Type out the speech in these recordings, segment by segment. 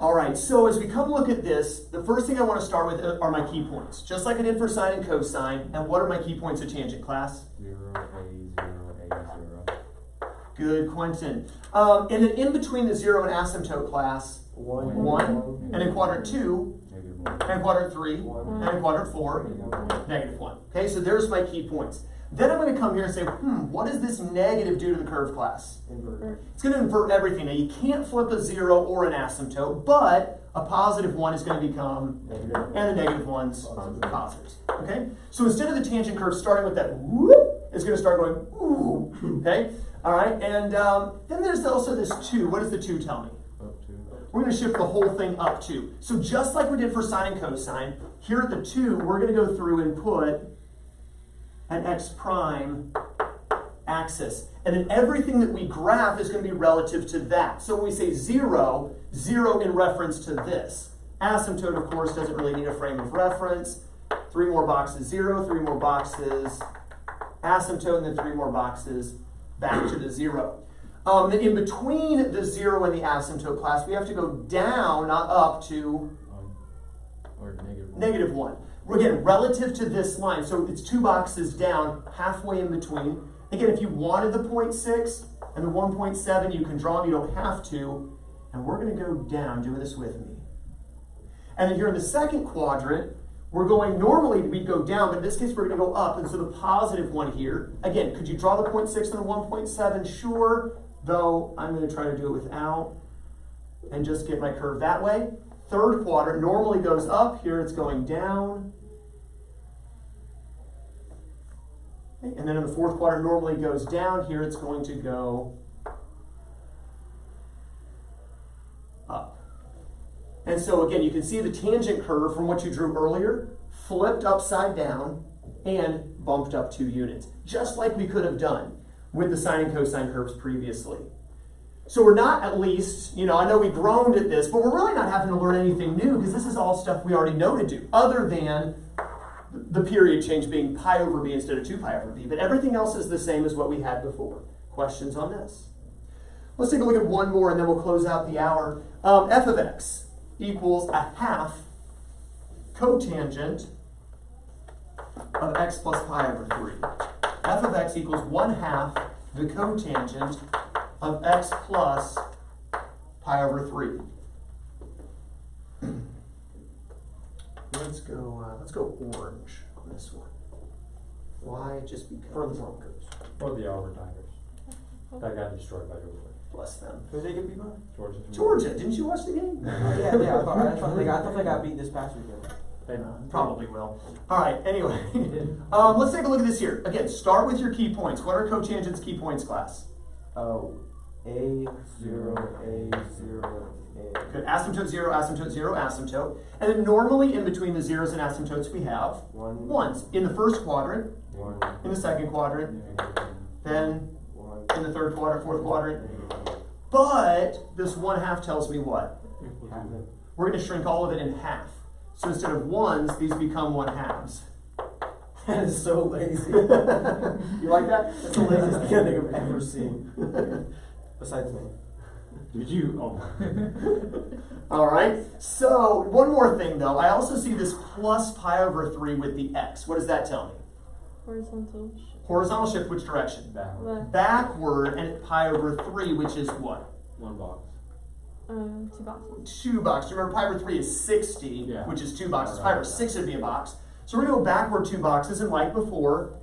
All right, so as we come look at this, the first thing I want to start with are my key points. Just like I did for sine and cosine. And what are my key points of tangent, class? 0, A, 0, A, 0. Good, Quentin. And then in between the 0 and asymptote, class, 1. And in quadrant 2, -1. and quadrant 3, and in quadrant 4, -1. Okay, so there's my key points. Then I'm going to come here and say, what does this negative do to the curve, class? Invert. It's going to invert everything. Now, you can't flip a 0 or an asymptote, but a positive 1 is going to become, and the negative 1's positives. Okay? So instead of the tangent curve starting with that whoop, it's going to start going ooh. Okay? All right? And then there's also this 2. What does the 2 tell me? Up 2. We're going to shift the whole thing up 2. So just like we did for sine and cosine, here at the 2, we're going to go through and put an x prime axis. And then everything that we graph is going to be relative to that. So when we say 0, 0 in reference to this. Asymptote, of course, doesn't really need a frame of reference. 3 more boxes, 0, 3 more boxes, asymptote, and then 3 more boxes back to the 0. Then in between the 0 and the asymptote, class, we have to go down, not up, to Or -1. Again, relative to this line. So it's 2 boxes down, halfway in between. Again, if you wanted the 0.6 and the 1.7, you can draw them. You don't have to. And we're going to go down, doing this with me. And then here in the second quadrant, we're going, normally we'd go down, but in this case we're going to go up. And so the positive 1 here, again, could you draw the 0.6 and the 1.7? Sure, though I'm going to try to do it without and just get my curve that way. Third quadrant normally goes up. Here it's going down. Okay. And then in the fourth quadrant normally goes down. Here it's going to go up. And so again, you can see the tangent curve from what you drew earlier, flipped upside down and bumped up 2 units, just like we could have done with the sine and cosine curves previously. So we're not, at least, I know we groaned at this, but we're really not having to learn anything new because this is all stuff we already know to do, other than the period change being pi over b instead of 2 pi over b. But everything else is the same as what we had before. Questions on this? Let's take a look at one more and then we'll close out the hour. F of x equals a half cotangent of x plus pi over 3. F of x equals 1/2 the cotangent of x plus pi over 3. Let's go orange on this one. Why? Just because. For the Broncos. Or the Auburn Tigers. That got destroyed by Georgia. Bless them. Who they could be by? Georgia. Didn't you watch the game? Yeah. I thought they got beat this past weekend. They probably will. All right. Anyway, let's take a look at this here. Again, start with your key points. What are cotangent's key points, class? Oh, A0, A0, A. Good. Asymptote 0, asymptote 0, asymptote. And then normally in between the zeros and asymptotes we have 1s. In the first quadrant, 1. in the second quadrant, then 1. in the third quadrant, fourth quadrant. But this 1/2 tells me what? We're going to shrink all of it in half. So instead of 1s, these become 1/2s. That is so lazy. You like that? That's the laziest thing I think I've ever seen. Besides me. Did you? Oh. All right. So one more thing, though. I also see this plus pi over 3 with the x. What does that tell me? Horizontal shift. Horizontal shift, which direction? Backward. Left. Backward, and pi over 3, which is what? 1 box. 2 boxes. 2 boxes. Remember, pi over 3 is 60, Yeah. which is 2 boxes. Pi over 6 would be a box. So we're going to go backward 2 boxes, and like before,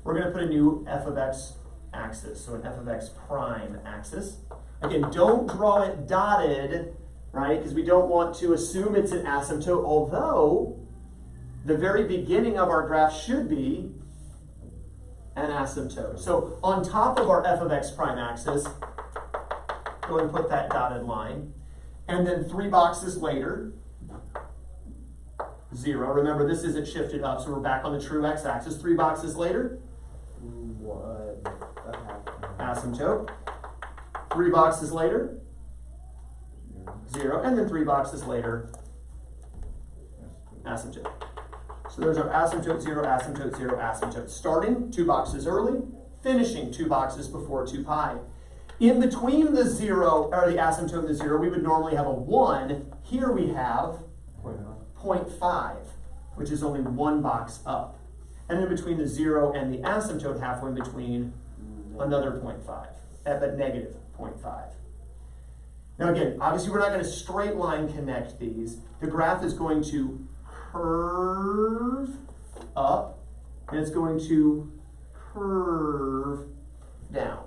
we're going to put a new f of x axis. So an f of x prime axis. Again, don't draw it dotted, right? Because we don't want to assume it's an asymptote, although the very beginning of our graph should be an asymptote. So on top of our f of x prime axis, go and put that dotted line. And then 3 boxes later, 0. Remember, this isn't shifted up, so we're back on the true x-axis. 3 boxes later, What? asymptote. 3 boxes later, 0. And then 3 boxes later, asymptote. So there's our asymptote 0, asymptote 0, asymptote. Starting 2 boxes early, finishing 2 boxes before 2 pi. In between the 0, or the asymptote and the 0, we would normally have a 1. Here we have 0.5, which is only 1 box up. And in between the 0 and the asymptote, halfway in between, another 0.5, but negative 0.5. Now again, obviously we're not going to straight line connect these. The graph is going to curve up, and it's going to curve down.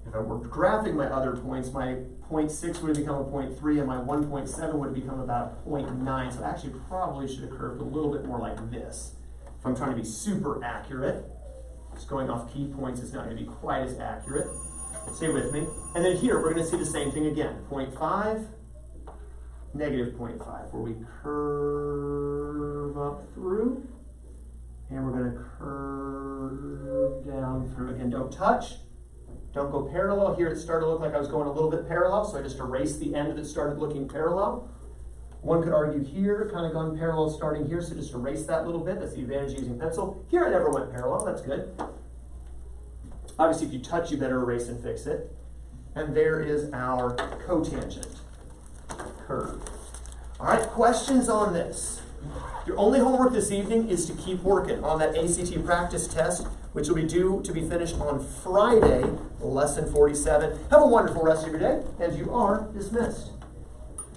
If I were graphing my other points, my 0.6 would have become a 0.3, and my 1.7 would have become about a 0.9. So I actually probably should have curved a little bit more like this. If I'm trying to be super accurate, just going off key points is not going to be quite as accurate. Stay with me. And then here, we're going to see the same thing again. 0.5, negative 0.5, where we curve up through, and we're going to curve down through. Again, don't touch. Don't go parallel. Here it started to look like I was going a little bit parallel, so I just erased the end that started looking parallel. One could argue here, kind of gone parallel starting here, so just erase that little bit. That's the advantage of using pencil. Here it never went parallel, that's good. Obviously, if you touch, you better erase and fix it. And there is our cotangent curve. All right, questions on this? Your only homework this evening is to keep working on that ACT practice test, which will be due to be finished on Friday, lesson 47. Have a wonderful rest of your day, and you are dismissed.